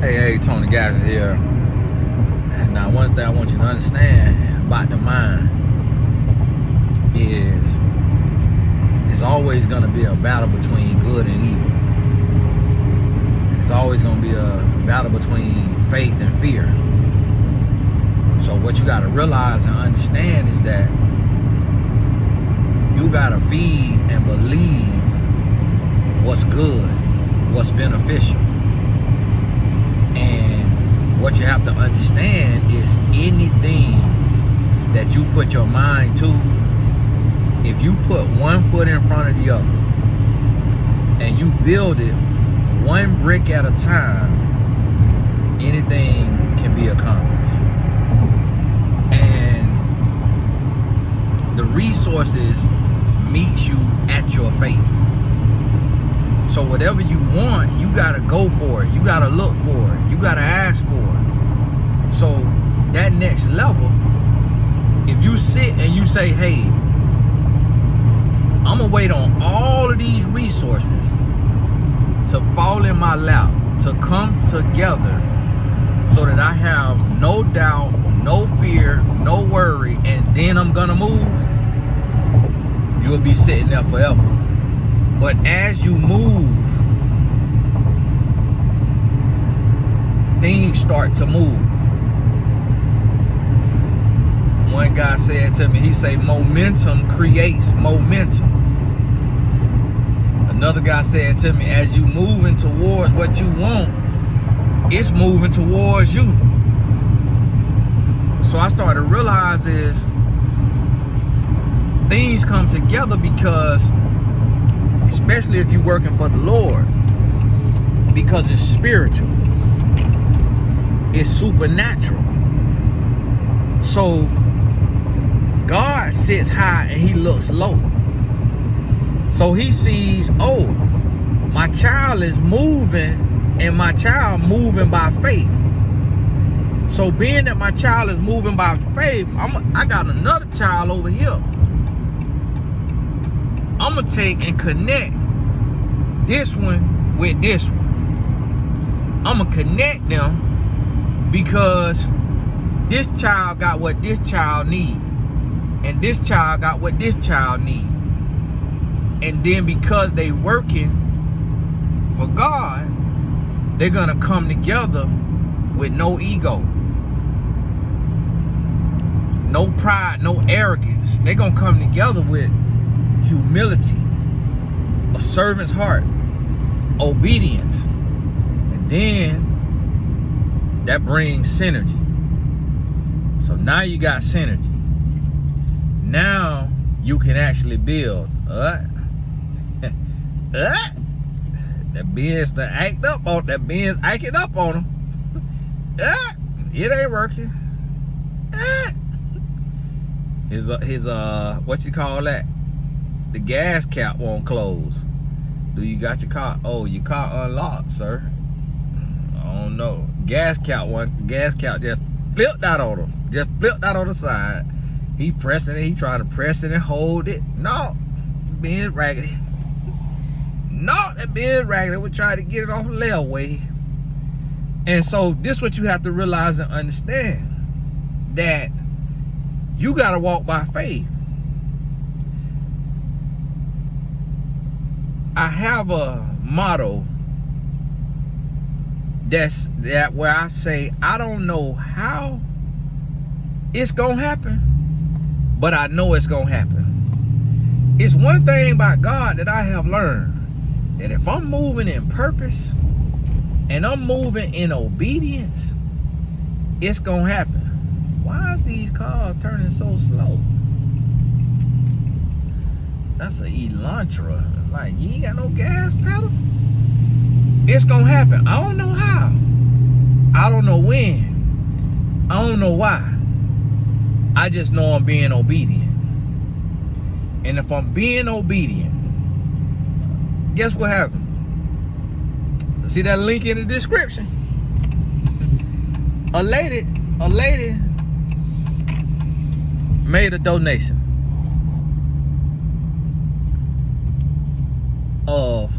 Hey, Tony Gasser here. Now, one thing I want you to understand about the mind is it's always going to be a battle between good and evil. It's always going to be a battle between faith and fear. So what you got to realize and understand is that you got to feed and believe what's good, what's beneficial. And what you have to understand is anything that you put your mind to, if you put one foot in front of the other and you build it one brick at a time, anything can be accomplished. And the resources meet you at your faith. So whatever you want, you gotta go for it. You gotta look for it. You gotta ask for it. So that next level, if you sit and you say, hey, I'm gonna wait on all of these resources to fall in my lap, to come together so that I have no doubt, no fear, no worry, and then I'm gonna move, you'll be sitting there forever. But as you move, things start to move. One guy said to me, he said, momentum creates momentum. Another guy said to me, as you moving towards what you want, it's moving towards you. So I started to realize is things come together because, especially if you're working for the Lord, because it's spiritual, it's supernatural. So God sits high and he looks low. So he sees, oh, my child is moving, and my child moving by faith. So being that my child is moving by faith, I got another child over here. I'm gonna take and connect this one with this one. I'm gonna connect them because this child got what this child need, and this child got what this child need. And then because they working for God, they're gonna come together with no ego, no pride, no arrogance. They're gonna come together with humility, a servant's heart, obedience, and then that brings synergy. So now you got synergy. Now you can actually build. That Benz to act up on that Benz acting up on him. It ain't working. His what you call that? The gas cap won't close. Do you got your car? Oh, your car unlocked, sir. I don't know. Gas cap just flipped out on him. Just flipped out on the side. He pressing it. He trying to press it and hold it. No, being raggedy. No, that being raggedy. We're trying to get it off the layaway. And so this is what you have to realize and understand, that you got to walk by faith. I have a motto that where I say, I don't know how it's gonna happen, but I know it's gonna happen. It's one thing about God that I have learned, that if I'm moving in purpose and I'm moving in obedience, it's gonna happen. Why is these cars turning so slow? That's an Elantra. Like, you ain't got no gas pedal? It's gonna happen. I don't know how. I don't know when. I don't know why. I just know I'm being obedient. And if I'm being obedient, guess what happened? See that link in the description? A lady made a donation of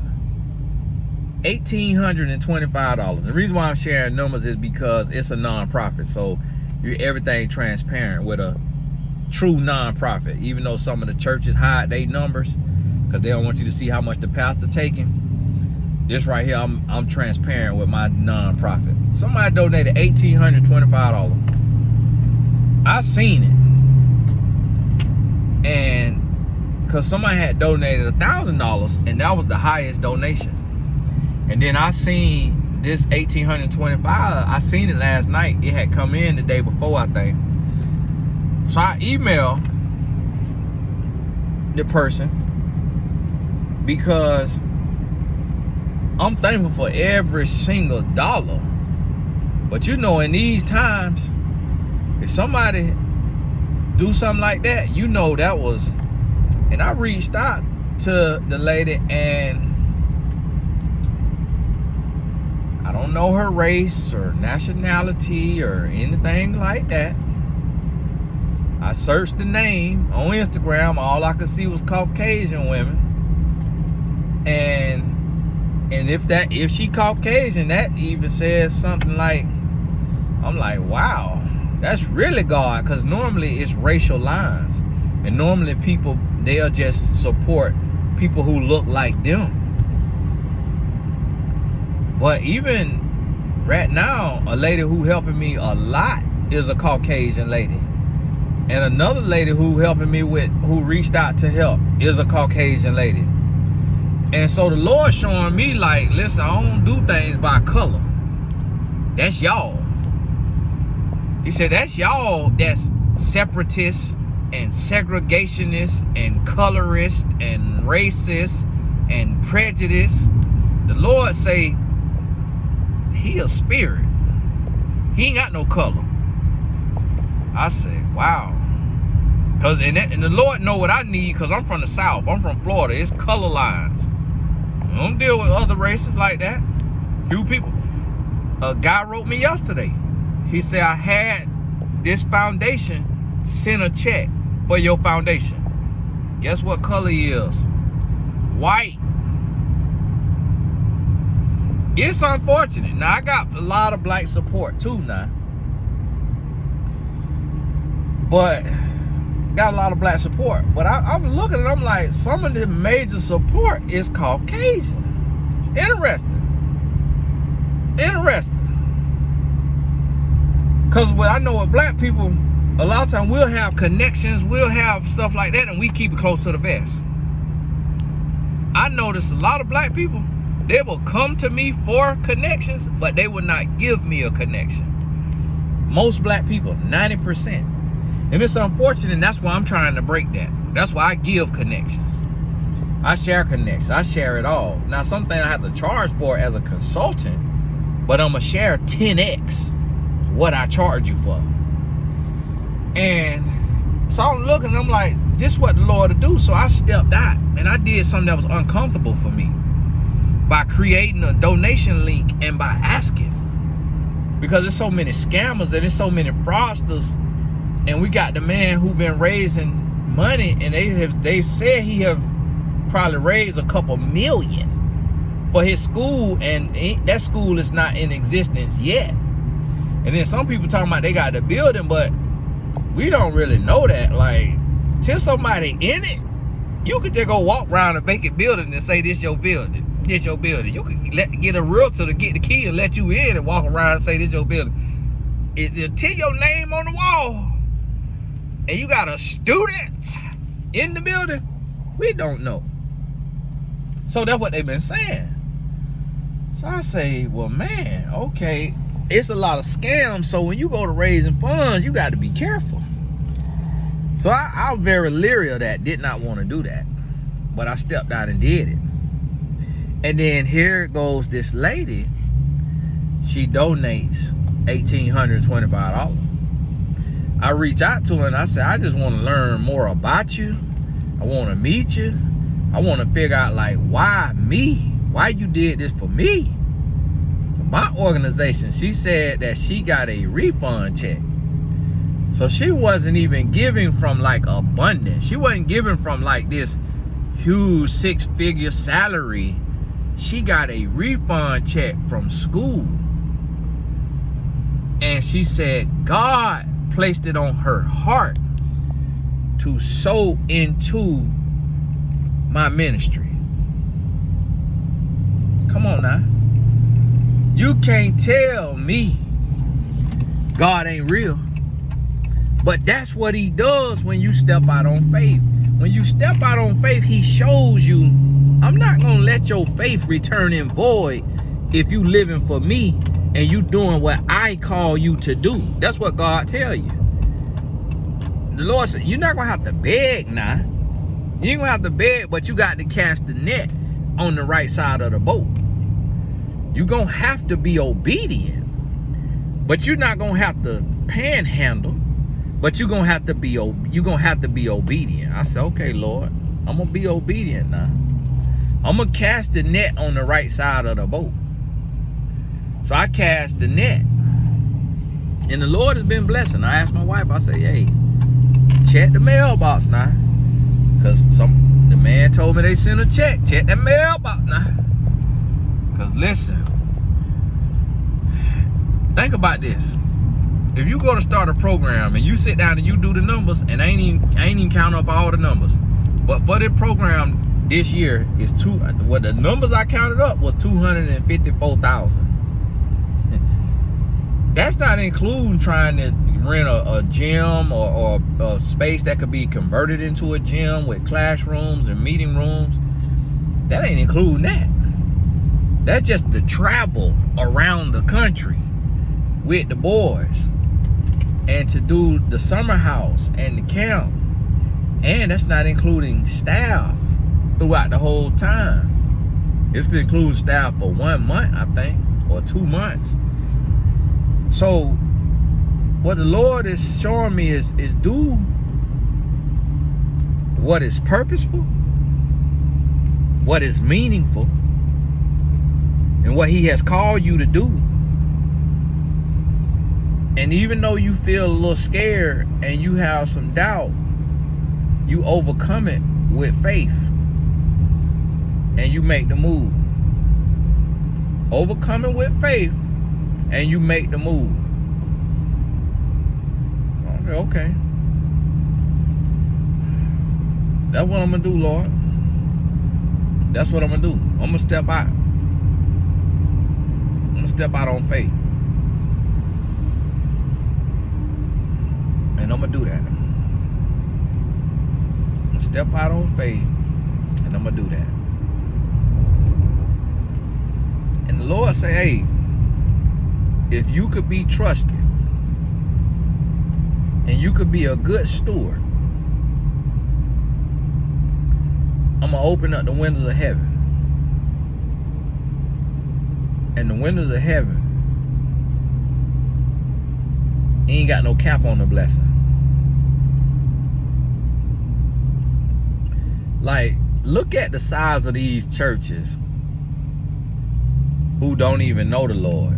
$1,825. The reason why I'm sharing numbers is because it's a nonprofit, so everything transparent with a true nonprofit. Even though some of the churches hide their numbers because they don't want you to see how much the pastor taking. This right here, I'm transparent with my nonprofit. Somebody donated $1,825. I seen it, and because somebody had donated $1,000, and that was the highest donation. And then I seen this $1,825. I seen it last night. It had come in the day before, I think. So I emailed the person because I'm thankful for every single dollar. But you know, in these times, if somebody do something like that, you know that was. And I reached out to the lady, and I don't know her race or nationality or anything like that. I searched the name on Instagram. All I could see was Caucasian women. And if she Caucasian, that even says something like, I'm like, wow, that's really God. Because normally it's racial lines. And normally people, they'll just support people who look like them. But even right now, a lady who helping me a lot is a Caucasian lady. And another lady who helping me who reached out to help is a Caucasian lady. And so the Lord showing me like, listen, I don't do things by color. That's y'all. He said, that's y'all that's separatists and segregationists and colorists and racists and prejudiced. The Lord say, he a spirit. He ain't got no color. I said, wow. And the Lord know what I need, because I'm from the South. I'm from Florida. It's color lines. I don't deal with other races like that. Few people. A guy wrote me yesterday. He said, I had this foundation send a check for your foundation. Guess what color he is? White. It's unfortunate. Now, I got a lot of black support too now. But got a lot of black support. But I'm looking at them like some of the major support is Caucasian. It's interesting. Because I know with black people, a lot of times we'll have connections, we'll have stuff like that, and we keep it close to the vest. I notice a lot of black people, they will come to me for connections, but they will not give me a connection. Most black people, 90%. And it's unfortunate, and that's why I'm trying to break that. That's why I give connections. I share connections. I share it all. Now, something I have to charge for as a consultant, but I'm going to share 10x what I charge you for. And so I'm looking, and I'm like, this is what the Lord will do. So I stepped out, and I did something that was uncomfortable for me by creating a donation link and by asking. Because there's so many scammers and there's so many fraudsters. And we got the man who been raising money, and they said he have probably raised a couple million for his school, and that school is not in existence yet. And then some people talking about they got the building, but we don't really know that. Like, till somebody in it, you could just go walk around a vacant building and say this your building, this your building. You could get a realtor to get the key and let you in and walk around and say this your building. Until your name on the wall and you got a student in the building, we don't know. So that's what they've been saying. So I say, well, man, okay, it's a lot of scams. So when you go to raising funds, you got to be careful. So I was very leery of that, did not want to do that. But I stepped out and did it. And then here goes this lady. She donates $1,825. I reach out to her and I say, I just want to learn more about you. I want to meet you. I want to figure out, like, why me? Why you did this for me? For my organization. She said that she got a refund check. So she wasn't even giving from like abundance. She wasn't giving from like this huge 6-figure salary she got a refund check from school. And she said God placed it on her heart to sow into my ministry. Come on now. You can't tell me God ain't real. But that's what he does when you step out on faith. When you step out on faith, he shows you, I'm not going to let your faith return in void if you living for me and you doing what I call you to do. That's what God tell you. The Lord said, you're not going to have to beg now. You ain't going to have to beg, but you got to cast the net on the right side of the boat. You're going to have to be obedient. But you're not going to have to panhandle. But you're going to have to be obedient. I said, okay, Lord, I'm going to be obedient now. I'm going to cast the net on the right side of the boat. So I cast the net. And the Lord has been blessing. I asked my wife, I said, hey, check the mailbox now. Because the man told me they sent a check. Check that mailbox now. Because listen, think about this. If you go to start a program and you sit down and you do the numbers, and I ain't even count up all the numbers, but for the program this year is what the numbers I counted up was 254,000. That's not including trying to rent a gym or a space that could be converted into a gym with classrooms and meeting rooms. That ain't including that. That's just the travel around the country with the boys. And to do the summer house and the camp. And that's not including staff throughout the whole time. It's including staff for 1 month, I think, or 2 months. So what the Lord is showing me is do what is purposeful, what is meaningful, and what he has called you to do. And even though you feel a little scared and you have some doubt, you overcome it with faith and you make the move. Overcome it with faith and you make the move. Okay. That's what I'm going to do, Lord. That's what I'm going to do. I'm going to step out. I'm going to step out on faith. And I'm going to do that. I'm going to step out on faith. And I'm going to do that. And the Lord say, hey, if you could be trusted and you could be a good steward, I'm going to open up the windows of heaven. And the windows of heaven ain't got no cap on the blessing. Like, look at the size of these churches who don't even know the Lord,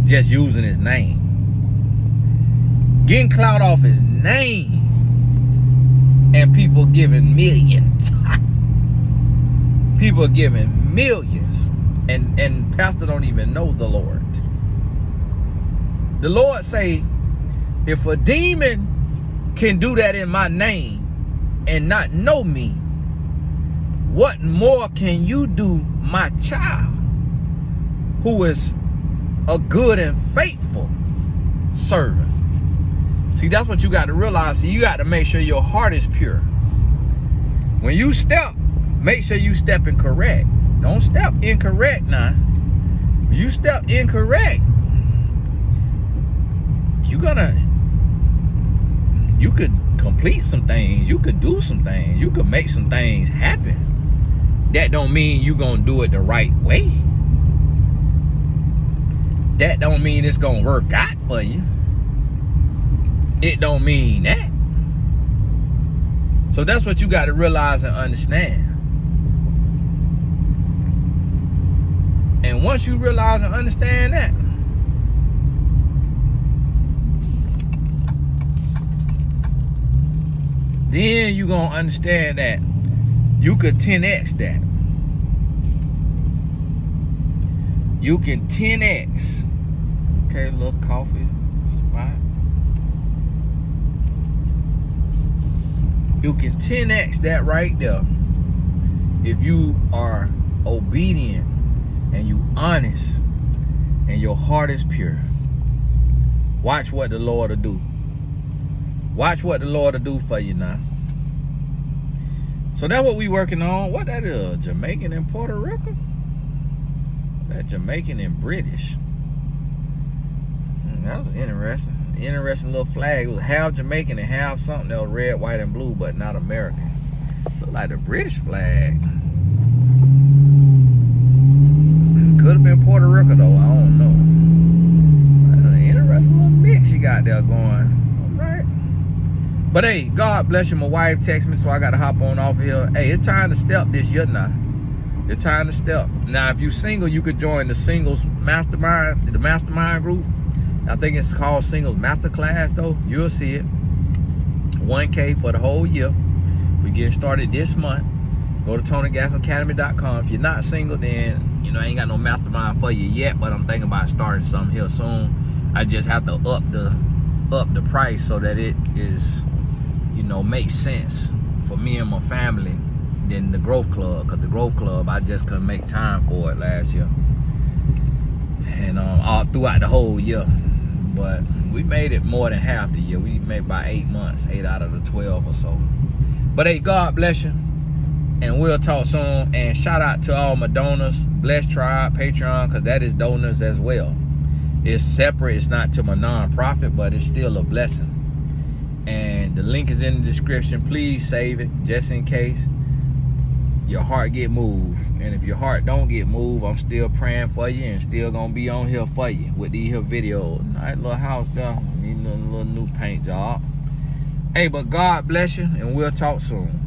just using his name, getting clout off his name, and people giving millions. People giving millions, and pastor don't even know the Lord. The Lord say, if a demon can do that in my name and not know me, what more can you do, my child, who is a good and faithful servant? See, that's what you got to realize. See, you got to make sure your heart is pure. When you step, make sure you step incorrect. Don't step incorrect now. When you step incorrect, you could complete some things. You could do some things. You could make some things happen. That don't mean you gonna do it the right way. That don't mean it's gonna work out for you. It don't mean that. So that's what you got to realize and understand. And once you realize and understand that, then you're going to understand that you could 10x that. You can 10x. Okay, little coffee spot. You can 10x that right there if you are obedient and you honest and your heart is pure. Watch what the Lord will do. Watch what the Lord will do for you now. So that's what we working on. What that is? Jamaican and Puerto Rico? That Jamaican and British. That was interesting. Interesting little flag. It was half Jamaican and half something that was red, white, and blue, but not American. Looked like the British flag. Could have been Puerto Rico though. I don't know. That's an interesting little mix you got there going. All right. But hey, God bless you. My wife texted me, so I got to hop on off of here. Hey, it's time to step this year now. It's time to step. Now, if you're single, you could join the singles mastermind, the mastermind group. I think it's called Singles Masterclass, though. You'll see it. 1K for the whole year. We're getting started this month. Go to TonyGasAcademy.com. If you're not single, then, you know, I ain't got no mastermind for you yet, but I'm thinking about starting something here soon. I just have to up the price so that it is, you know, makes sense for me and my family than the Growth Club. Because the Growth Club, I just couldn't make time for it last year. And all throughout the whole year. But we made it more than half the year. We made about 8 months, 8 out of the 12 or so. But hey, God bless you. And we'll talk soon. And shout out to all my donors. Blessed Tribe, Patreon, because that is donors as well. It's separate. It's not to my non-profit, but it's still a blessing. And the link is in the description. Please save it just in case your heart get moved. And if your heart don't get moved, I'm still praying for you and still gonna be on here for you with these here videos. Nice little house there. Need a little new paint job. Hey, but God bless you, and we'll talk soon.